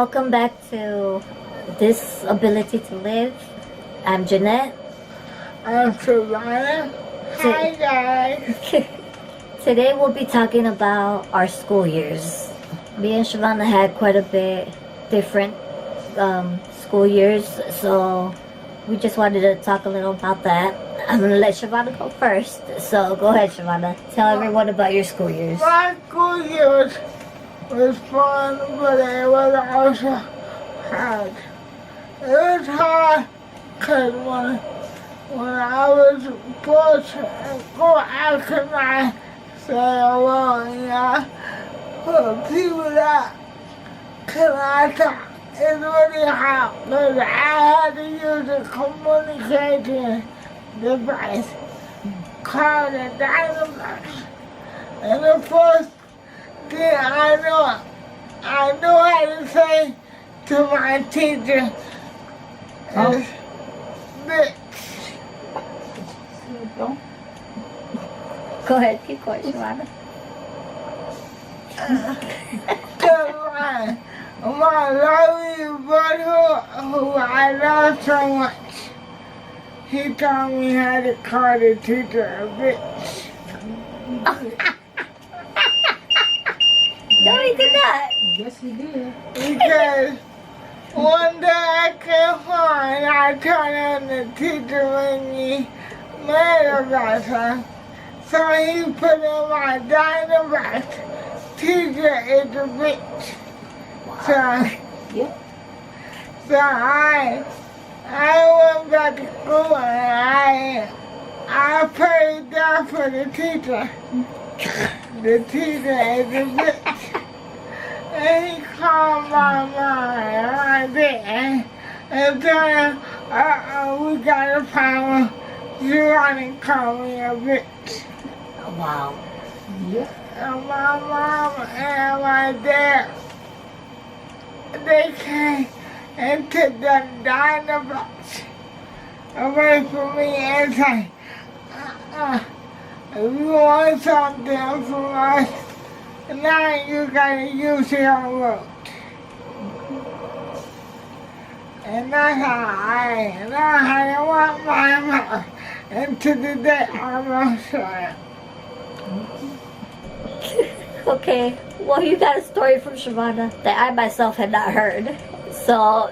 welcome back to This Ability to Live. I'm Jeanette. I'm Savannah. Hi guys. Today we'll be talking about our school years. Me and Shavana had quite a bit different school years, so we just wanted to talk a little about that. I'm going to let Shavana go first. So go ahead, Shavana. Tell everyone about your school years. My school years was fun, but it was also hard. It was hard because when I was supposed to go out to my say hello, for people that cannot talk. It's really hard because I had to use a communication device called a Dynamax. And the first thing I know how to say to my teacher is bitch. Go ahead, keep going, Shavana. Because my lovely brother, who I love so much, he taught me how to call the teacher a bitch. No, he did not. Yes, he did. Because one day I came home and I told him the teacher made me mad about her. So he put in my Dynamax, teacher is a bitch. So, Yep. so I went back to school and I prayed down for the teacher. The teacher is a bitch. And he called my mom right there and told her, we got a problem. She wanted to call me a bitch. Wow. Yep. And my mom and my dad, they came and took the Dynamax away from me and said, if you want something from us, now you gotta use your vote. And that's how I want my mom. And to the day I'm not sure. Okay, well, you got a story from Shavana that I myself had not heard. So,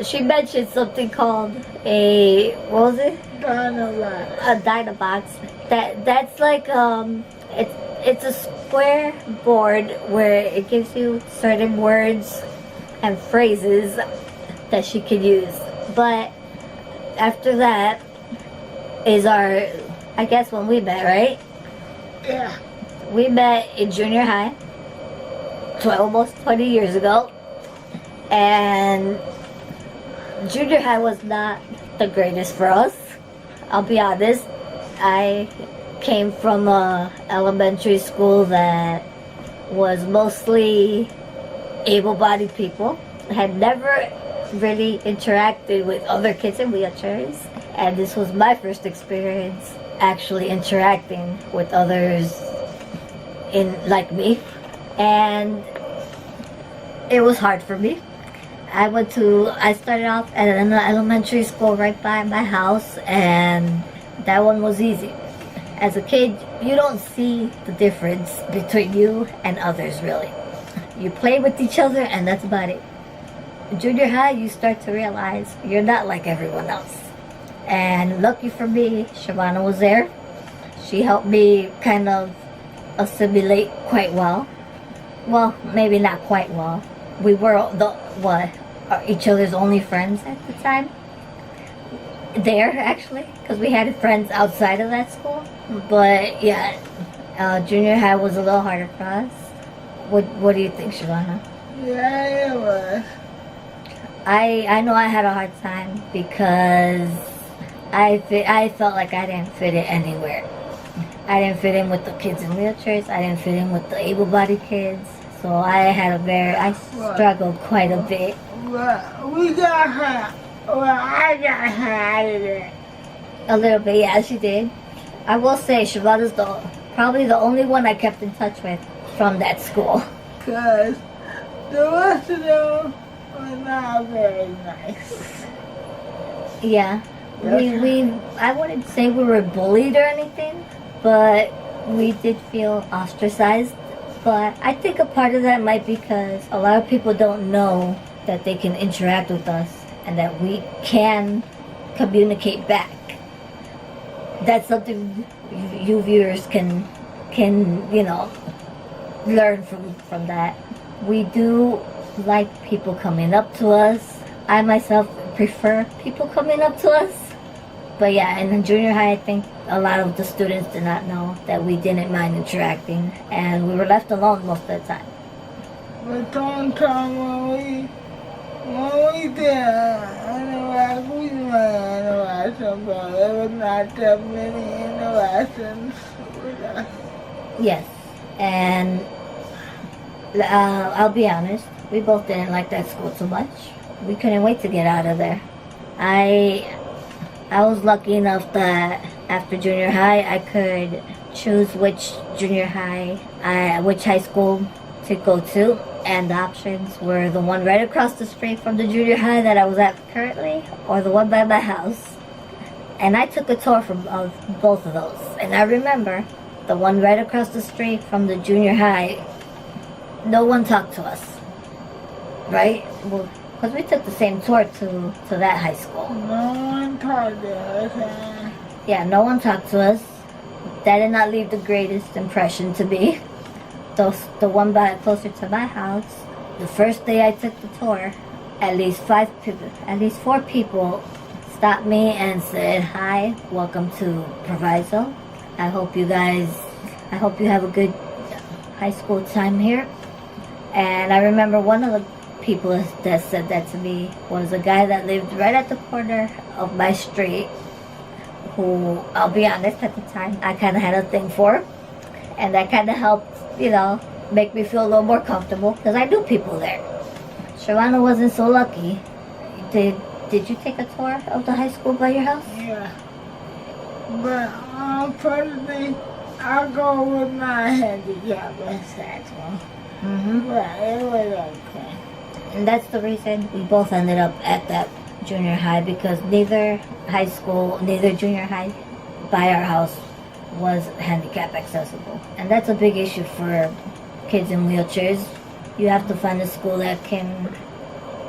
she mentioned something called what was it? Dynamax. A Dynamax. That's like, it's a square board where it gives you certain words and phrases that she could use. But after that is I guess when we met, right? Yeah. We met in junior high, almost 20 years ago, and junior high was not the greatest for us. I'll be honest. I came from a elementary school that was mostly able-bodied people. I had never really interacted with other kids in wheelchairs, and this was my first experience actually interacting with others like me, and it was hard for me. I started off at an elementary school right by my house, and that one was easy. As a kid, you don't see the difference between you and others, really. You play with each other, and that's about it. In junior high, you start to realize you're not like everyone else. And lucky for me, Shavana was there. She helped me kind of assimilate quite well. Well, maybe not quite well. We were each other's only friends at the time. There, actually, because we had friends outside of that school. But yeah, junior high was a little harder for us. What do you think, Shavana? Yeah, it was. I know I had a hard time because I felt like I didn't fit in anywhere. I didn't fit in with the kids in wheelchairs. I didn't fit in with the able-bodied kids. So I struggled quite a bit. Well, we got her. Well, I got her out of there. A little bit, yeah, she did. I will say, Shavana's probably the only one I kept in touch with from that school. Because the rest of them were not very nice. Yeah. I wouldn't say we were bullied or anything, but we did feel ostracized. But I think a part of that might be because a lot of people don't know that they can interact with us and that we can communicate back. That's something you viewers can learn from that. We do like people coming up to us. I myself prefer people coming up to us. But yeah, in junior high, I think a lot of the students did not know that we didn't mind interacting, and we were left alone most of the time. But sometimes when we did interact, we might interact, but there was not that many interactions with us. Yes, and I'll be honest, we both didn't like that school too much. We couldn't wait to get out of there. I was lucky enough that after junior high, I could choose which high school to go to, and the options were the one right across the street from the junior high that I was at currently, or the one by my house. And I took a tour of both of those, and I remember the one right across the street from the junior high, no one talked to us, right? Well, because we took the same tour to that high school. No one talked to us. Yeah, no one talked to us. That did not leave the greatest impression to me. The one closer to my house, the first day I took the tour, at least 4 people stopped me and said, "Hi, welcome to Proviso. I hope you have a good high school time here." And I remember one of the people that said that to me was a guy that lived right at the corner of my street, who, I'll be honest, at the time I kind of had a thing for, and that kind of helped, make me feel a little more comfortable because I knew people there. Shavana wasn't so lucky. Did you take a tour of the high school by your house? Yeah. But personally, I go with my handicap assessment. But it was okay. And that's the reason we both ended up at that junior high, because neither junior high by our house was handicap accessible. And that's a big issue for kids in wheelchairs. You have to find a school that can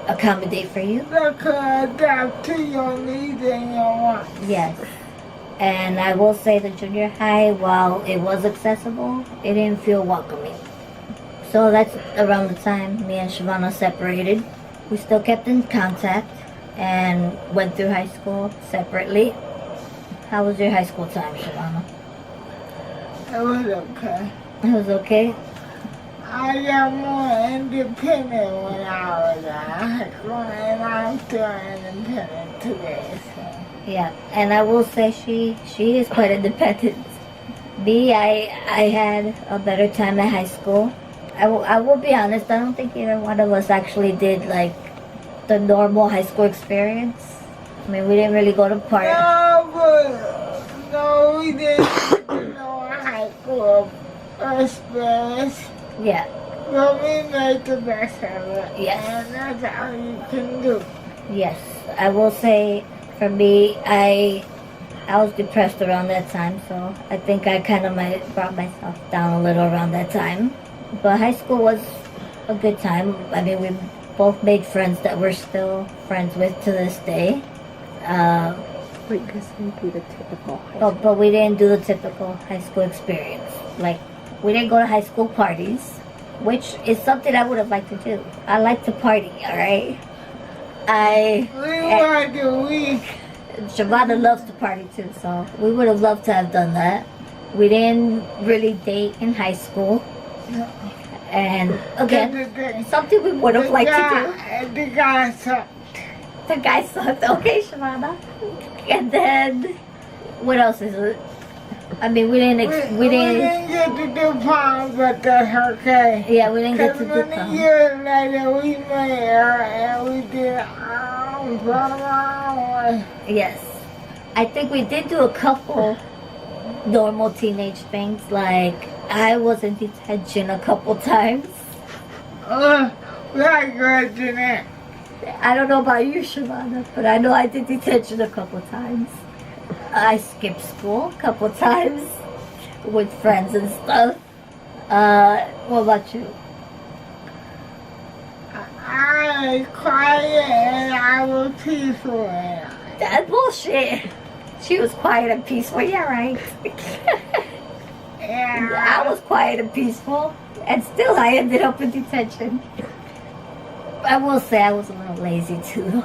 accommodate for you. That can adapt to your needs and your wants. Yes. And I will say the junior high, while it was accessible, it didn't feel welcoming. So that's around the time me and Shavana separated. We still kept in contact and went through high school separately. How was your high school time, Shavana? It was okay. It was okay? I got more independent when I was at high school, and I'm still independent today. So. Yeah, and I will say she is quite independent. Me, I had a better time at high school. I will be honest, I don't think either one of us actually did like the normal high school experience. I mean, we didn't really go to parties. No, we didn't know high school experience. Yeah. But we made the best of it. Yes. And that's all you can do. Yes, I will say for me, I was depressed around that time, so I think I kind of brought myself down a little around that time. But high school was a good time. I mean, we both made friends that we're still friends with to this day. Because we do the typical high school. But we didn't do the typical high school experience. Like, we didn't go to high school parties, which is something I would have liked to do. I like to party, alright? Shavana loves to party too, so we would have loved to have done that. We didn't really date in high school. And again, something we would have liked to do. The guy sucked. The guy sucked. Okay, Shavana. And then, what else is it? I mean, we didn't get to do prom, but that's okay. Yeah, we didn't get to do prom. Many years later, we met her and we did Yes. I think we did do a couple normal teenage things, like I was in detention a couple times. Like good, Jeanette. I don't know about you, Shavana, but I know I did detention a couple times. I skipped school a couple times with friends and stuff. What about you? I quiet and I was peaceful. That's bullshit. She was quiet and peaceful. Yeah, right. I was quiet and peaceful, and still I ended up in detention. I will say I was a little lazy too.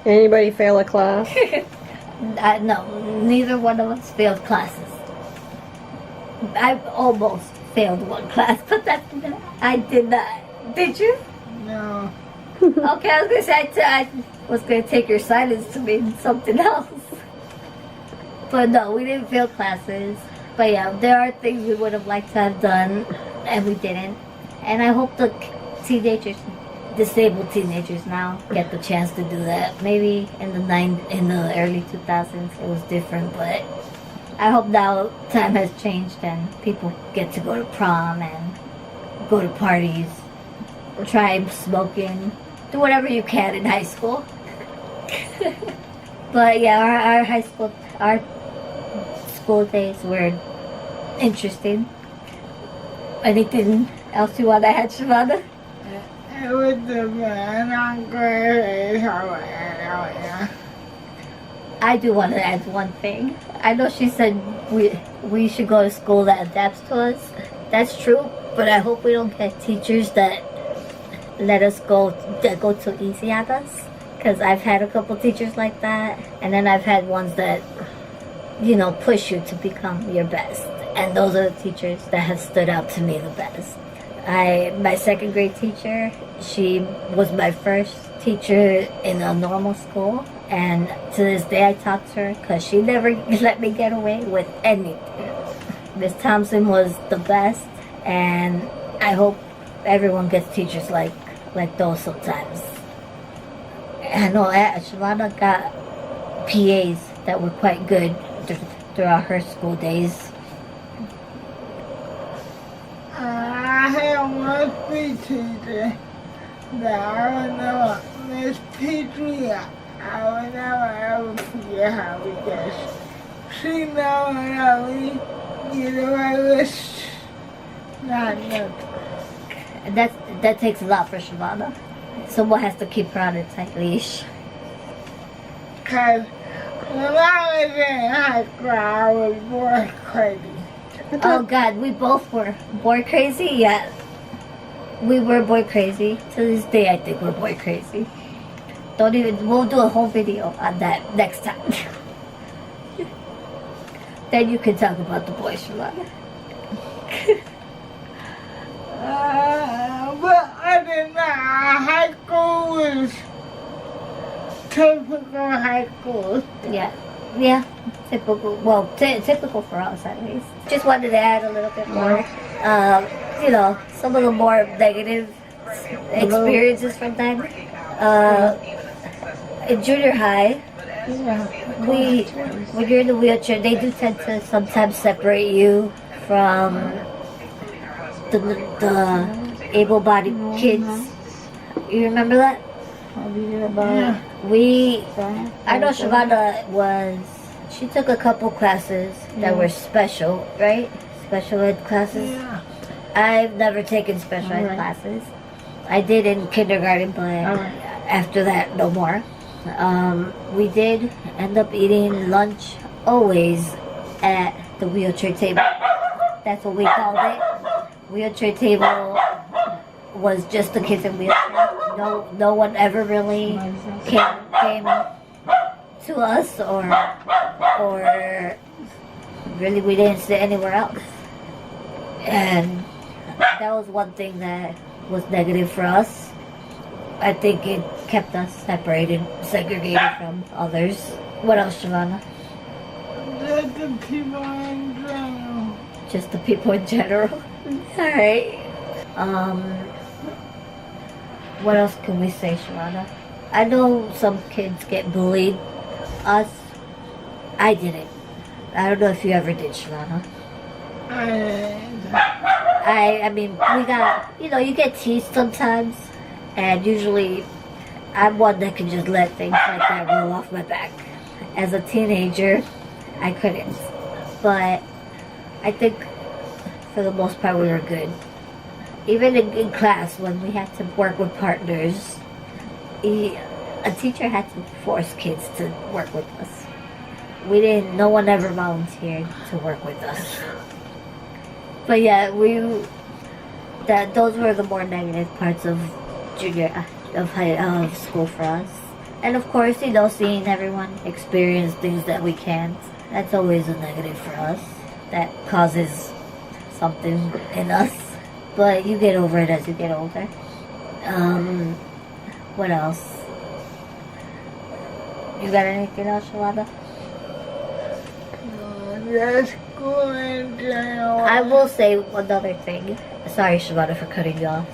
Anybody fail a class? No, neither one of us failed classes. I almost failed one class, but I did not. Did you? No. Okay, I was gonna say I was gonna take your silence to mean something else. But no, we didn't fail classes. But yeah, there are things we would have liked to have done, and we didn't. And I hope the teenagers, disabled teenagers now, get the chance to do that. Maybe in the early 2000s it was different, but I hope now time has changed and people get to go to prom and go to parties, try smoking, do whatever you can in high school. But yeah, our school days were interesting. Anything else you want to add, Shavana? It was the man on grade. I do want to add one thing. I know she said we should go to school that adapts to us. That's true, but I hope we don't get teachers that let us go too easy on us. Because I've had a couple teachers like that, and then I've had ones that, push you to become your best. And those are the teachers that have stood out to me the best. My second grade teacher, she was my first teacher in a normal school, and to this day I talk to her because she never let me get away with anything. Miss Thompson was the best, and I hope everyone gets teachers like those sometimes. I know Shavana got PAs that were quite good throughout her school days. I had one speech teacher that I would never, Miss Petrie, I would never ever forget her because she never let me get away with nothing. That takes a lot for Shavana. Someone has to keep her on a tight leash. Because when I was in high school, I was bored crazy. Oh God, we both were boy crazy. Yeah, we were boy crazy. To this day, I think we're boy crazy. We'll do a whole video on that next time. Then you can talk about the boys, Shavana. But other than that, high school was typical high school. Yeah, typical. Well, typical for us at least. Just wanted to add a little bit more. Some of the more negative experiences from them. In junior high, when you're in the wheelchair, they do tend to sometimes separate you from the able-bodied kids. You remember that? Yeah. I know Shavana she took a couple classes that were special, right? Special ed classes. Yeah. I've never taken special ed classes. I did in kindergarten, but after that, no more. We did end up eating lunch always at the wheelchair table. That's what we called it. Wheelchair table was just the kids in wheelchairs. No one ever really came to us, or really we didn't sit anywhere else. And that was one thing that was negative for us. I think it kept us separated, segregated from others. What else, Shavana? Just the people in general. Just the people in general. Alright. What else can we say, Shavana? I know some kids get bullied. Us, I didn't. I don't know if you ever did, Shavana. I mean, we got, you get teased sometimes. And usually, I'm one that can just let things like that roll off my back. As a teenager, I couldn't. But I think for the most part we were good. Even in class, when we had to work with partners, a teacher had to force kids to work with us. No one ever volunteered to work with us. But yeah, those were the more negative parts of high school for us. And of course, seeing everyone experience things that we can't, that's always a negative for us. That causes something in us. But you get over it as you get older. What else? You got anything else, Shalada? Just school in general. I will say another thing. Sorry, Shavada, for cutting you off.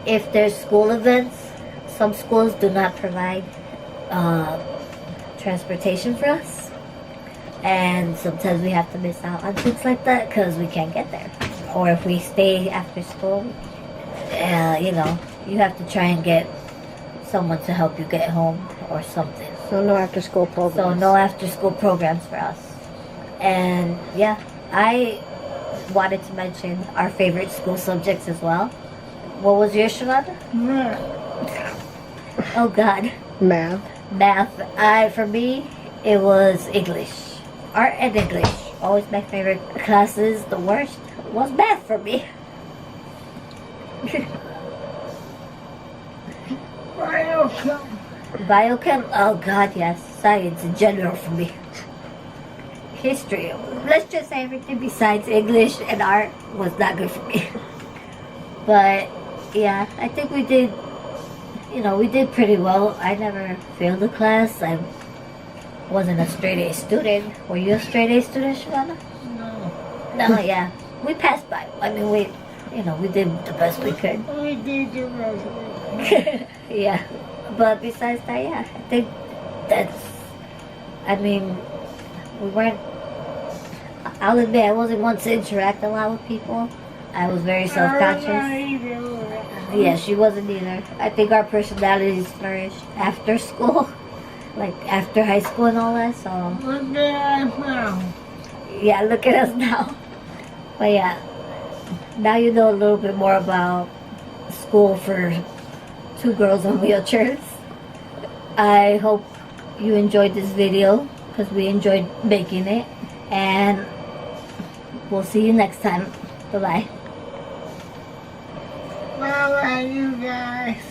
If there's school events, some schools do not provide transportation for us. And sometimes we have to miss out on things like that because we can't get there. Or if we stay after school, you have to try and get someone to help you get home or something. So no after school programs. So no after school programs for us. And yeah, I wanted to mention our favorite school subjects as well. What was yours, Shalada? Oh God. Math. Math. For me, it was English. Art and English. Always my favorite classes. The worst was math for me. Biochem. Oh God, yes. Science in general for me. History. Let's just say everything besides English and art was not good for me. But yeah, I think we did pretty well. I never failed a class. I wasn't a straight A student. Were you a straight A student, Shavana? No, yeah. We passed by. I mean, we did the best we could. We did the best we could. Yeah. But besides that, yeah, I think we weren't, I'll admit, I wasn't one to interact a lot with people. I was very self-conscious. Yeah, she wasn't either. I think our personalities flourished after school, like after high school and all that, so. Look at us now. Yeah, look at us now. But yeah, now you know a little bit more about school for two girls on wheelchairs. I hope you enjoyed this video because we enjoyed making it, and we'll see you next time. Bye-bye. Bye-bye, you guys.